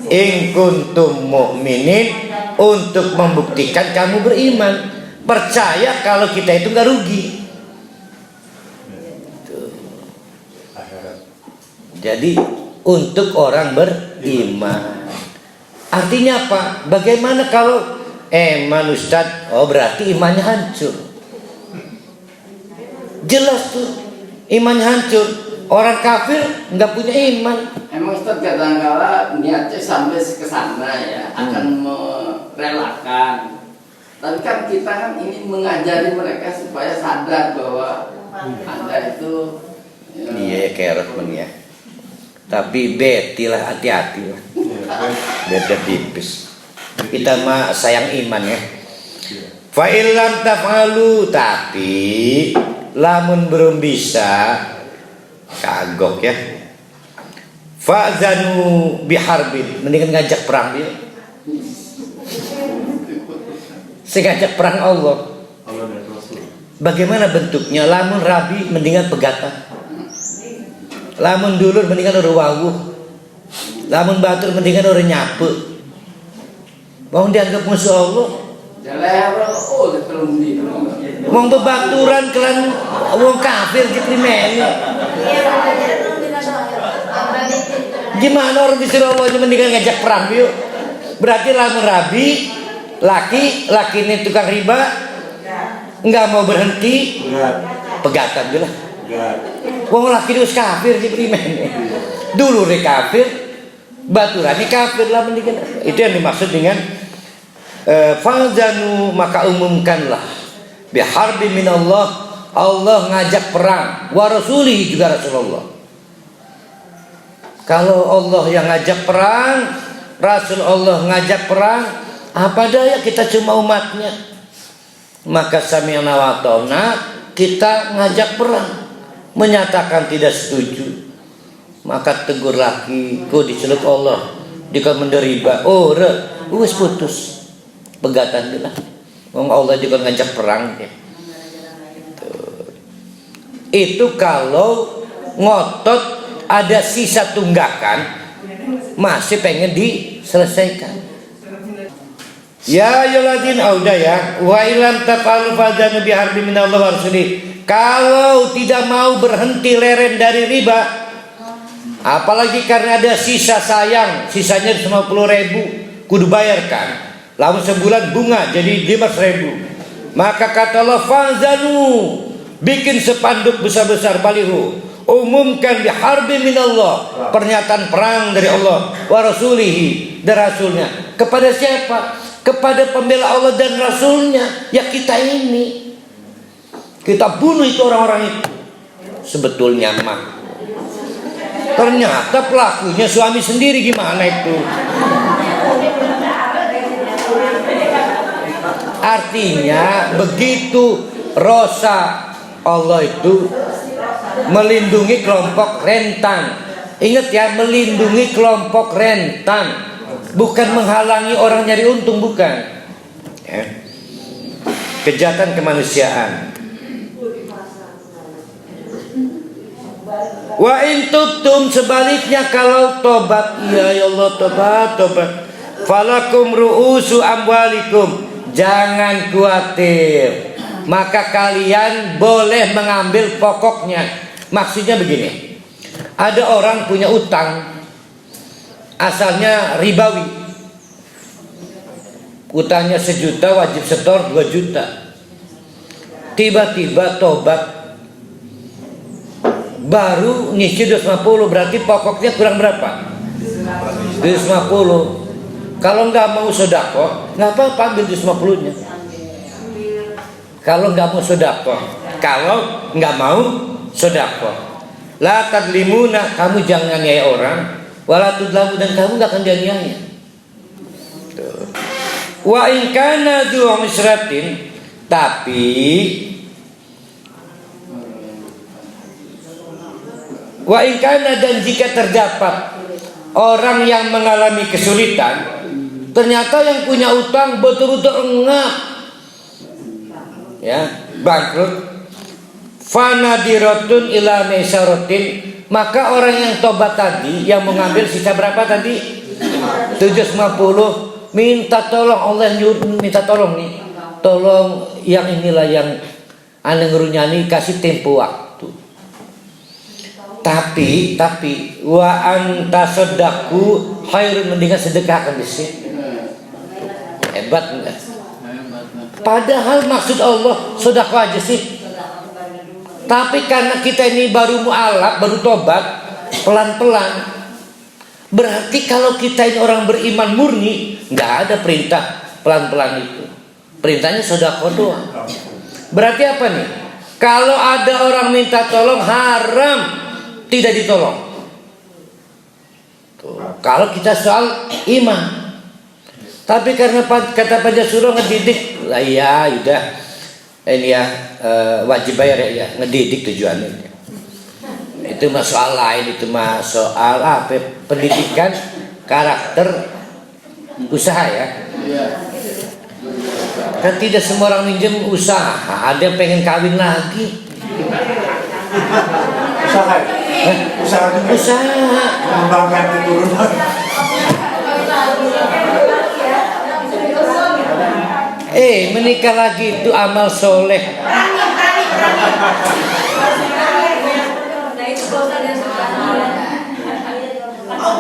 In kuntum mu'minin, untuk membuktikan kamu beriman. Percaya kalau kita itu nggak rugi. Tuh. Jadi untuk orang beriman. Artinya apa? Bagaimana kalau Ustaz? Oh berarti imannya hancur. Jelas tuh imannya hancur. Orang kafir nggak punya iman. Emang Ustaz kadang-kala niatnya sampai ke sana ya, akan merelakan. Tapi kan kita kan ini mengajari mereka supaya sadar bahwa Anda itu Iya kayak Rahman ya. Tapi betilah, hati-hati lah. Beda tipis. Kita mah sayang iman ya. Fa illam taf'alu, tapi lamun belum bisa, kagok ya. Fa'zanu biharbin, mendingan ngajak perang dia. Ngajak perang Allah. Bagaimana bentuknya? Lamun rabi mendingan pegatan. Lamun dulur mendingan orang wawuh. Lamun batur mendingan orang nyape. Mau dianggap musuh Allah. Wong bebaturan kelan wong kafir di primene. Gimana orang disuruh Allah mendingan ngajak perang yuk. Berarti lamun rabi laki ini tukang riba nggak mau berhenti pegatan jelas. Wong laki itu kafir di primene. Dulu re kafir, baturani kafir lah mendingan. Itu yang dimaksud dengan fazanu, maka umumkanlah biharbi minallah, Allah ngajak perang, wa rasulihi juga Rasulullah. Kalau Allah yang ngajak perang, Rasul Allah ngajak perang, apa daya kita cuma umatnya. Maka sami'na wa ata'na, kita ngajak perang, menyatakan tidak setuju. Maka tegur laki, kau dicelut Allah, jika menderiba, oh wis putus. Pegatan dia lah. Wong Allah juga ngajak perang ya. Itu kalau ngotot ada sisa tunggakan masih pengen diselesaikan. Ya ayyuhalladzina auda ya wa ilam taqalu fadzanu biharbi minallahi wa rasulih. Kalau tidak mau berhenti leren dari riba, apalagi karena ada sisa sayang, sisanya 50.000 kudu bayarkan. Lalu sebulan bunga jadi 5.000. Maka kata Allah fazanu, bikin sepanduk besar-besar baliho, umumkan biharbi minallah, pernyataan perang dari Allah wa rasulihi, dan rasulnya. Kepada siapa? Kepada pembela Allah dan rasulnya. Ya kita ini, kita bunuh itu orang-orang itu. Sebetulnya mah ternyata pelakunya suami sendiri. Gimana itu? Artinya begitu rosa Allah itu melindungi kelompok rentan. Ingat ya, melindungi kelompok rentan, bukan menghalangi orang nyari untung, bukan ya. Kejahatan kemanusiaan. Wa in tubtum, sebaliknya kalau tobat, ya Allah tobat, falakum ru'usu amwalikum, jangan khawatir, maka kalian boleh mengambil pokoknya. Maksudnya begini, ada orang punya utang asalnya ribawi, utangnya 1 juta, wajib setor 2 juta. Tiba-tiba tobat, baru nyicil 250, berarti pokoknya kurang berapa? 250. Kalau nggak mau sedekah, nggak apa-apa, ambil 250-nya. Kalau nggak mau sedekah, kalau nggak mau sedekah, la tadlimuna, kamu jangan nganiaya orang, wala tudlamu, dan kamu nggak akan dianiaya. Wa in kana dzu usratin, tapi wa in kana, dan jika terdapat orang yang mengalami kesulitan, ternyata yang punya utang betul-betul engap ya, bangkrut, fanadiratun ila maisaratin, maka orang yang tobat tadi, yang mengambil sisa berapa tadi? 750 minta tolong Allah, minta tolong nih, tolong yang inilah yang ane ngerunyani, kasih tempo waktu. Tapi wa anta sodaku khairun, mendingan sedekahkan di sini. Hebat enggak? Padahal maksud Allah sedekah aja sih. Tapi karena kita ini baru mualaf, baru tobat, pelan-pelan. Berarti kalau kita ini orang beriman murni, nggak ada perintah pelan-pelan itu. Perintahnya sedekah doang. Berarti apa nih? Kalau ada orang minta tolong, haram tidak ditolong. Tuh. Kalau kita soal iman. Tapi karena kata Pak Jasuro ngedidik, lah ya udah ini ya wajib bayar ya, ngedidik tujuannya. Itu mah soal lain, itu mah soal apa? Pendidikan karakter usaha ya. Kan tidak semua orang minjem usaha, ada yang pengen kawin lagi. Usaha. Usaha juga. Usaha. Mengembangkan keturunan. Menikah lagi itu amal soleh.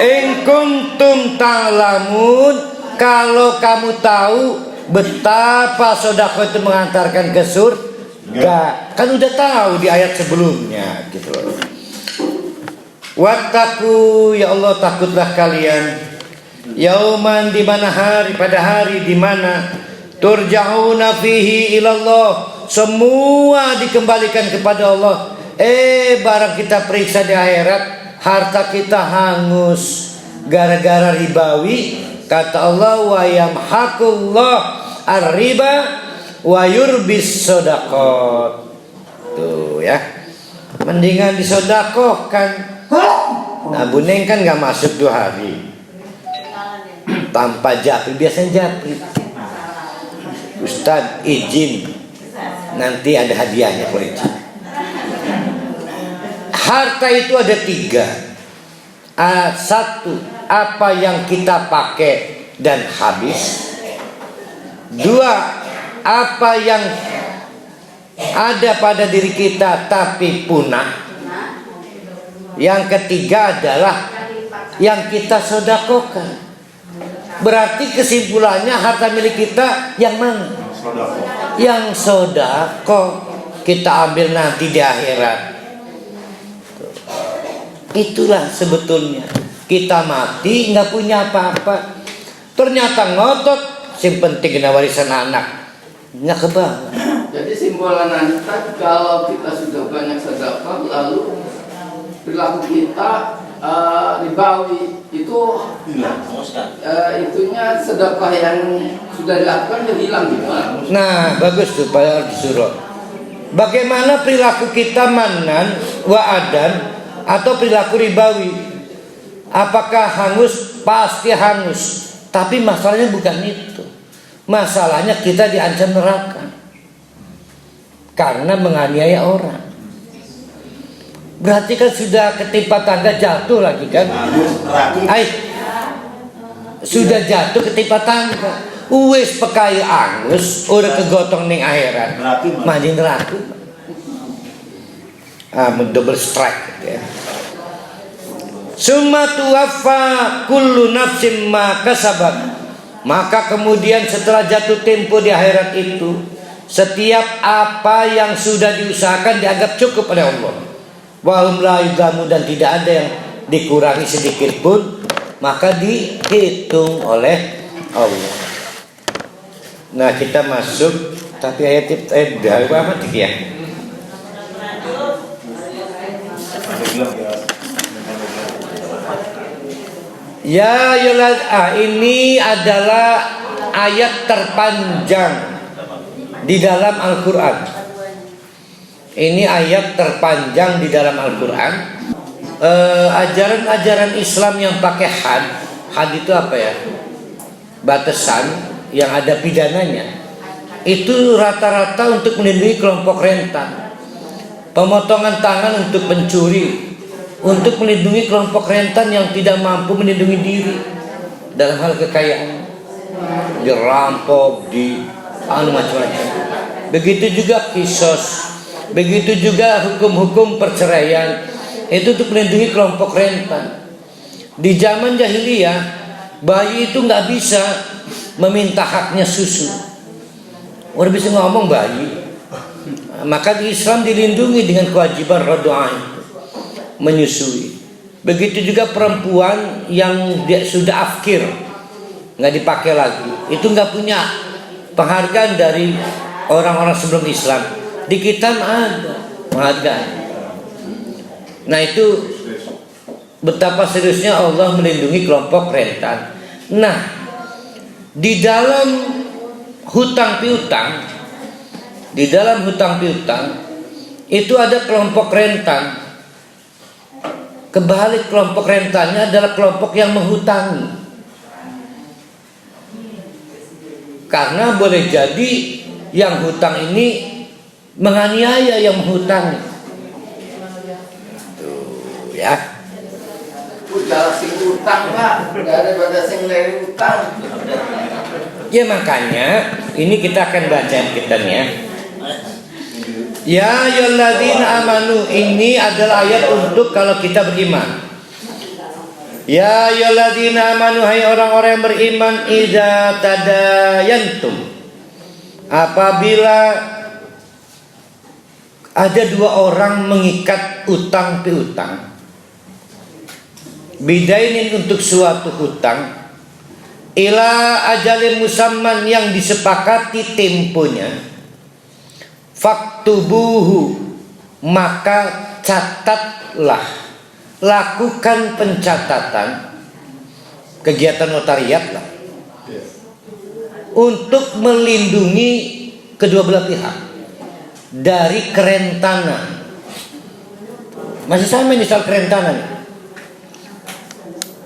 In kuntum ta'lamun, kalau kamu tahu betapa sedekah itu mengantarkan ke surga, kan udah tahu di ayat sebelumnya gitu loh. Wattaqu, ya Allah takutlah kalian, yauman, di mana hari, pada hari di mana turja'una fihi ilallah, semua dikembalikan kepada Allah. Barang kita periksa di akhirat, harta kita hangus gara-gara ribawi, kata Allah, wa yamhaqullah ar-riba wa yurbis shadaqat. Tuh ya, mendingan disodakohkan. Nah, Buneng kan gak masuk 2 hari tanpa japri, biasanya japri. Ustadz izin, nanti ada hadiahnya kalau itu. Harta itu ada 3. 1, apa yang kita pakai dan habis. 2, apa yang ada pada diri kita tapi punah. Yang ketiga adalah yang kita sedekahkan. Berarti kesimpulannya harta milik kita yang mana? Yang sedekah kita ambil nanti di akhirat. Itulah sebetulnya kita mati nggak punya apa-apa, ternyata ngotot yang penting kena warisan anak, nggak kebangun. Jadi simbolan kita, kalau kita sudah banyak sedekah lalu perilaku kita ribawi, itu itunya sedekah yang sudah dilakukan jadi hilang gimana? Nah, bagus tuh Pak disuruh. Bagaimana perilaku kita manan, wa'adan, atau perilaku ribawi? Apakah hangus? Pasti hangus. Tapi masalahnya bukan itu. Masalahnya kita diancam neraka karena menganiaya orang. Berarti kan sudah ketimpa tangga, jatuh lagi kan? Sudah jatuh ketimpa tangga. Uwes pekai angus, udah kegotong ning akhirat. Mandi neraka. Double strike gitu ya. Summa tuwaffa kullu nafsin ma kasabat. Maka kemudian setelah jatuh tempo di akhirat itu, setiap apa yang sudah diusahakan dianggap cukup oleh Allah. Wa hum la yudlamun, dan tidak ada yang dikurangi sedikit pun, maka dihitung oleh Allah. Nah, kita masuk, tapi ayat apa ya? Ya yulad, ini adalah ayat terpanjang di dalam Al-Quran. Ini ayat terpanjang di dalam Al-Quran. Ajaran-ajaran Islam yang pakai had itu apa ya? Batasan yang ada pidananya. Itu rata-rata untuk melindungi kelompok rentan. Pemotongan tangan untuk pencuri, untuk melindungi kelompok rentan yang tidak mampu melindungi diri. dalam hal kekayaan, dirampok, macam-macam. Begitu juga kisos, begitu juga hukum-hukum perceraian, itu untuk melindungi kelompok rentan. Di zaman jahiliyah, bayi itu nggak bisa meminta haknya susu. Orang bisa ngomong bayi. Maka di Islam dilindungi dengan kewajiban radha'ah, menyusui. Begitu juga perempuan yang dia sudah afkir, nggak dipakai lagi, itu nggak punya penghargaan dari orang-orang sebelum Islam. Di kita ada penghargaan. Nah itu betapa seriusnya Allah melindungi kelompok rentan. Nah, di dalam hutang piutang, itu ada kelompok rentan. Kebalik, kelompok rentannya adalah kelompok yang menghutangi. Karena boleh jadi yang hutang ini menganiaya yang menghutangi. Tuh, ya. Udah sing utang Pak, nggak ada pada sing lele utang. Ya makanya ini kita akan baca kita nih ya. Ya ayyuhalladzina amanu, ini adalah ayat untuk kalau kita beriman. Ya ayyuhalladzina amanu, hai orang-orang yang beriman, idza tadayantum, apabila ada dua orang mengikat utang piutang, bidainin untuk suatu hutang, ila ajalin musamman yang disepakati temponya, faktubuhu, maka catatlah, lakukan pencatatan, kegiatan notariat lah, untuk melindungi kedua belah pihak dari kerentanan. Masih sama misal kerentanan.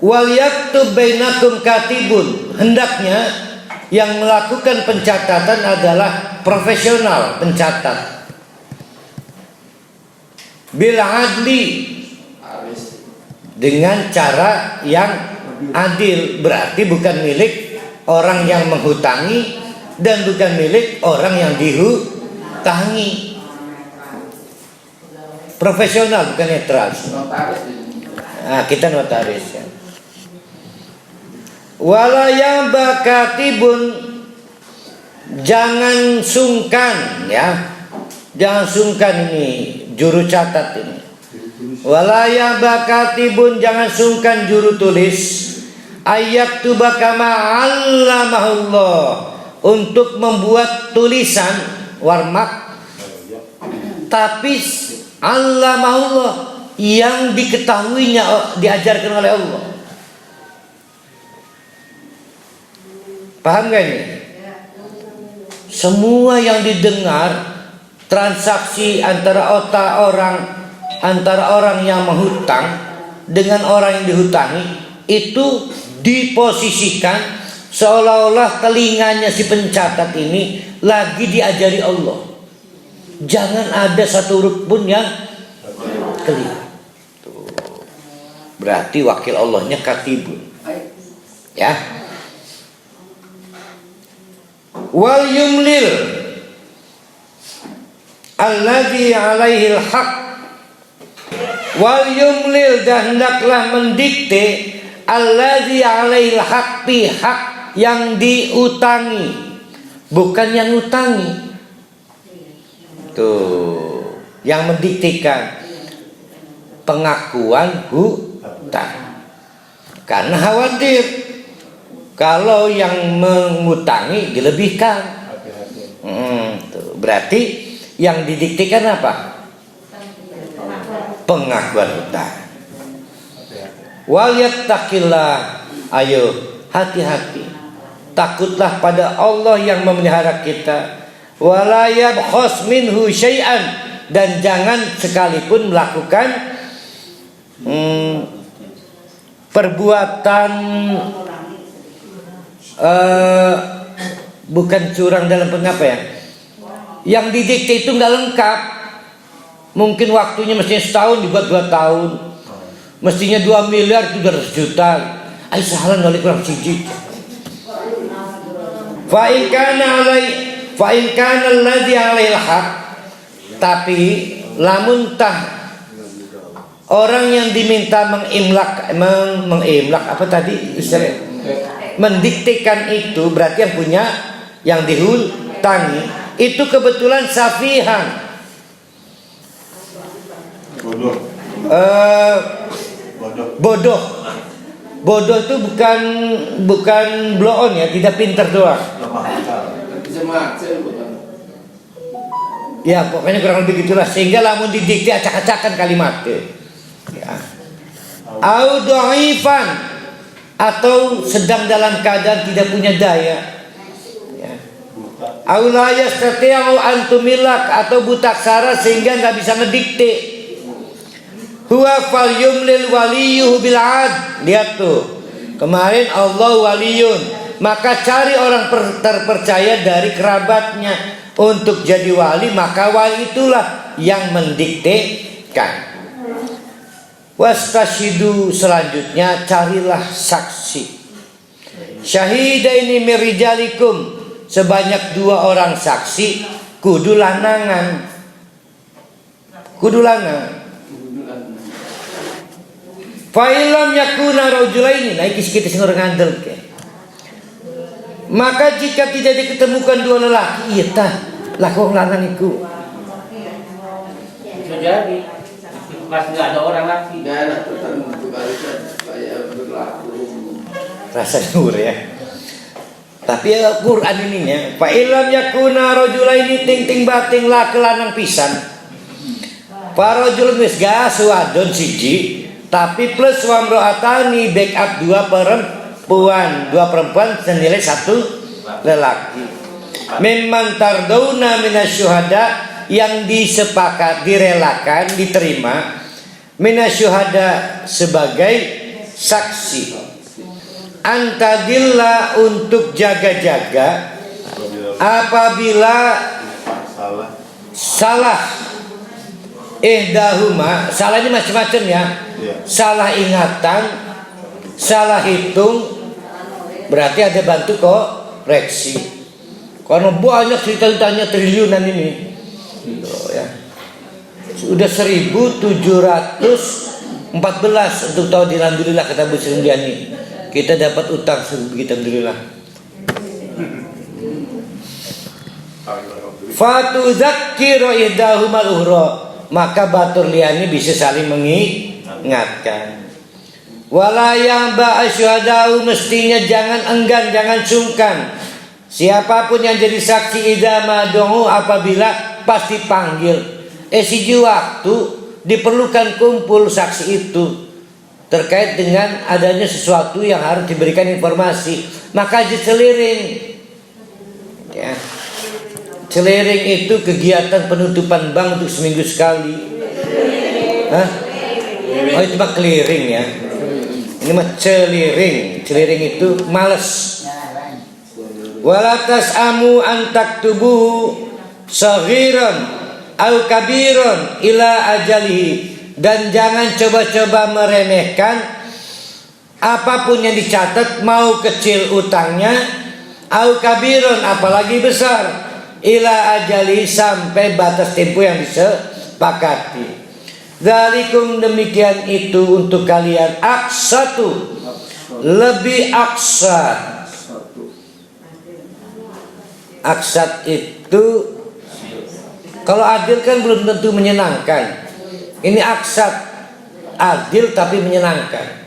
Wal yaktub bainakum katibun, hendaknya yang melakukan pencatatan adalah profesional pencatat. Bil adli, dengan cara yang adil, berarti bukan milik orang yang menghutangi dan bukan milik orang yang dihutangi. Profesional, bukan netral. Nah, kita notaris ya. Wala yaba katibun, jangan sungkan ya, jangan sungkan, ini juru catat ini. Wala yaba katibun, jangan sungkan juru tulis, ayat tuba kama allamahullah, untuk membuat tulisan warmak, tapi allamahullah, yang diketahuinya, diajarkan oleh Allah. Paham gak ini? Semua yang didengar, transaksi antara orang yang menghutang dengan orang yang dihutangi, itu diposisikan seolah-olah telinganya si pencatat ini lagi diajari Allah. Jangan ada satu huruf pun yang keliru. Berarti wakil Allahnya katibun. Ya. Wal yumlil alladhi alaihi al-haq, wal yumlil, dan hendaklah mendikte alladhi alaihi al-haq, pihak yang diutangi, bukan yang utangi. Tuh, yang mendiktekan pengakuan hutang, karena khawatir kalau yang mengutangi dilebihkan. Berarti yang didiktikan apa? Pengakuan hutang. Wal yattaqillah, ayo hati-hati, takutlah pada Allah yang memelihara kita. Wala yabkhas minhu syai'an, dan jangan sekalipun melakukan perbuatan bukan curang dalam pengapa ya, yang didikte itu nggak lengkap. Mungkin waktunya mestinya setahun dibuat 2 tahun, mestinya 2 miliar itu 200 juta. Ai sahalan wali kurang siji. Fa in kana alladhi alaihil haq, tapi lamun tah orang yang diminta mengimlak apa tadi istilahnya, mendiktekan itu berarti yang punya, yang dihutangi itu kebetulan safihan, bodoh itu bukan blow on ya, tidak pintar doang. Ya pokoknya kurang lebih gitulah, sehingga lamun didikte acak-acakan kalimatnya. Ya. Au dhaifan, atau sedang dalam keadaan tidak punya daya. Ya. Au la yastati'u an tumilak, atau buta aksara sehingga nggak bisa ngedikte. Huwa fal yumlil waliyuhu bil ad. Lihat tuh. Kemarin Allah waliyun, maka cari orang terpercaya dari kerabatnya untuk jadi wali, maka wali itulah yang mendiktekan. Wastashidu, selanjutnya carilah saksi. Syahidaini min rijalikum, sebanyak 2 orang saksi, kudu lanangan. Fa illam yakuna rajulaini, nah iki kita sing ora ngandel ke. Maka jika tidak diketemukan 2 lelaki, iya tah, lah kok lanang iku. Bisa jadi pas nggak ada orang lagi. Nggak ada tertentu kali supaya berlaku. Rasa nur ya. Tapi ya Quran ininya, fa illam yakuna rajulaini ting bating la kelanang pisan. Fa rajulun wis gasu wadon siji, tapi plus wamroatani backup 2 perempuan senilai 1 lelaki. Memang tardauna minasyuhada, yang direlakan, diterima, minasyuhada sebagai saksi, antadillah untuk jaga-jaga apabila salah ihdahuma, salah ini macam-macam ya, salah ingatan, salah hitung, berarti ada bantu koreksi. Karena banyak cerita-ceritanya triliunan ini. Ya. Sudah 1714 untuk tahun ini, alhamdulillah kata Bu Sri Mulyani. Kita dapat utang sebegitu, alhamdulillah. Fatu zakkiru idahumal uhra, maka batur liani bisa saling mengingatkan. Wala yang ba'asyuhadau, mestinya jangan enggan, jangan sungkan. Siapapun yang jadi saksi idama dongu, apabila pasti panggil. Siji waktu diperlukan kumpul saksi itu terkait dengan adanya sesuatu yang harus diberikan informasi, maka celiring. Ya. Celiring itu kegiatan penutupan bank untuk seminggu sekali. Hah? Oh itu mah clearing ya. Ini mah celiring. Celiring itu males. Walatas amu antak tubuh saghiran au kabiran ila ajalihi, dan jangan coba-coba meremehkan apapun yang dicatat, mau kecil utangnya au kabiran apalagi besar, ila ajalihi sampai batas tempo yang disepakati. Dzalikum, demikian itu untuk kalian, aksatu, lebih aksat. Aksat itu kalau adil kan belum tentu menyenangkan. Ini aksat, adil tapi menyenangkan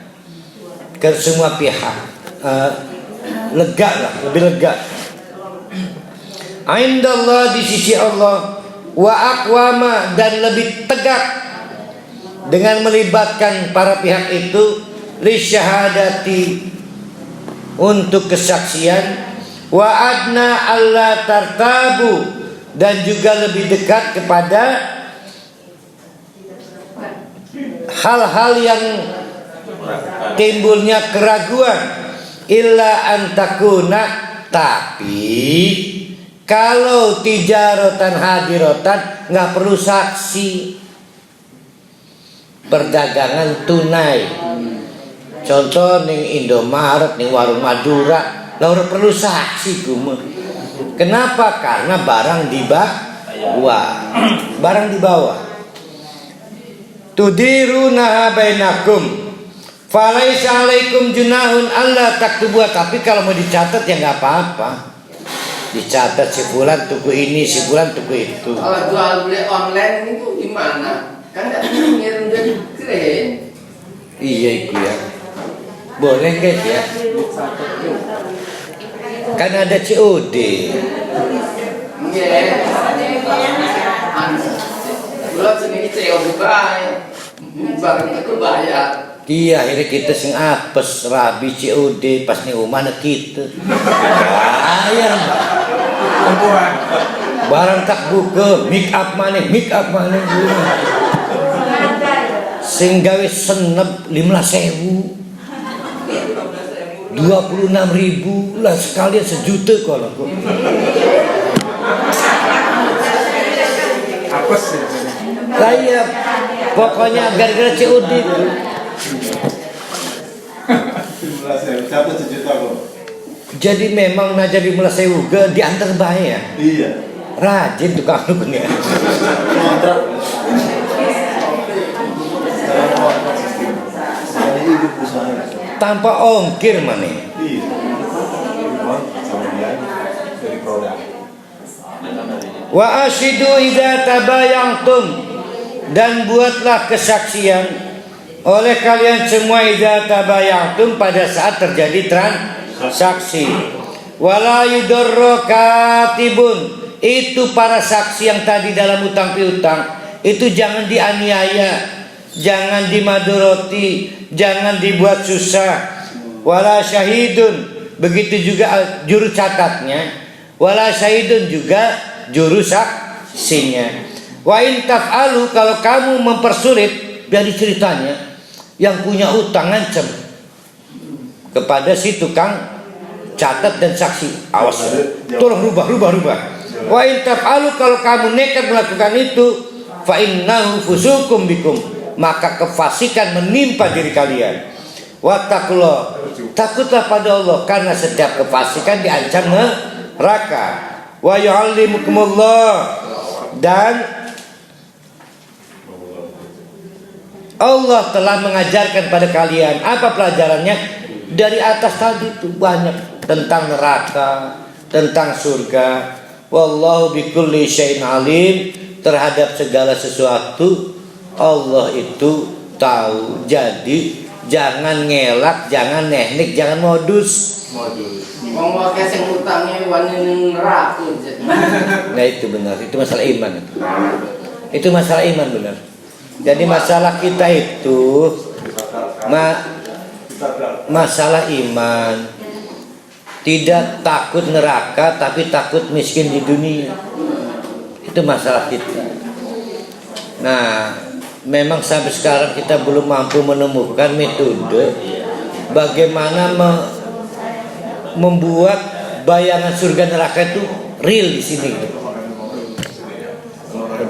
ke semua pihak. Lega lah, lebih lega. Indallah, di sisi Allah, wa aqwama, dan lebih tegak dengan melibatkan para pihak itu, li syahadati, untuk kesaksian, wa adna alla tartabu, dan juga lebih dekat kepada hal-hal yang timbulnya keraguan, illa antakuna, tapi kalau tijaratan hadirotan nggak perlu saksi, perdagangan tunai, Contoh ning Indomaret, ning warung Madura, lah ora perlu saksi gumun. Kenapa? Karena barang dibawa. Barang dibawa. Tudiruna bainakum. Falaisa alaikum junahun alla taktubuha. Tapi kalau mau dicatat ya nggak apa-apa. Dicatat si fulan tuku ini, si fulan tuku itu. Kalau jual beli online itu gimana? Kan nggak ngirim dari keren. Iya itu ya. Boleh guys ya. Kan ada COD. Iya. Kalau sini COD bayar, barang itu bayar. Iya, akhirnya kita sing apes rabi COD pas nih umana kita. Bayar. Barang tak buka, make up mana. Sing gawe senep 15.000. 26.000 lah sekalian sejuta kalau kok. Apes ya. Lah iya, pokoknya gara-gara COD itu. 15.000, 1 juta kok. Jadi memang najar 15.000 ke diantar bae ya. Iya. Rajin tukang dukun ya. Kontrak. Tanpa ongkir mana? Iya. Dari produk. Wa ashidu idza tabayangtum, dan buatlah kesaksian oleh kalian semua idza tabayangtum pada saat terjadi transaksi. Wala yudarra katibun, itu para saksi yang tadi dalam utang piutang itu jangan dianiaya, jangan dimaduroti, jangan dibuat susah. Wala syahidun, begitu juga juru catatnya. Wala syahidun juga juru saksinya. Wa in taf'alu, kalau kamu mempersulit, dari ceritanya yang punya utang ngancem kepada si tukang catat dan saksi, awas tolong rubah. Wa in taf'alu, kalau kamu nekat melakukan itu, fa innahu fusukum bikum, maka kefasikan menimpa diri kalian. Wattaqullah, takutlah pada Allah, karena setiap kefasikan diancam neraka. Wa yu'allimukumullah, dan Allah telah mengajarkan pada kalian. Apa pelajarannya? Dari atas tadi itu banyak tentang neraka, tentang surga. Wallahu bikulli syai'in alim, terhadap segala sesuatu Allah itu tahu. Jadi jangan ngelak, jangan teknik, jangan modus. Wong wae sing utangnya wani neraka. Nah itu benar, itu masalah iman. Itu masalah iman benar. Jadi masalah kita itu masalah iman. Tidak takut neraka, tapi takut miskin di dunia. Itu masalah kita. Nah, memang sampai sekarang kita belum mampu menemukan metode bagaimana membuat bayangan surga neraka itu real di sini.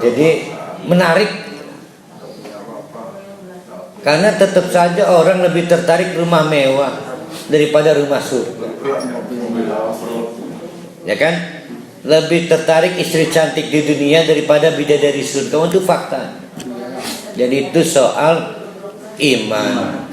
Jadi menarik, karena tetap saja orang lebih tertarik rumah mewah daripada rumah surga, ya kan? Lebih tertarik istri cantik di dunia daripada bidadari surga. Itu fakta. Jadi itu soal iman.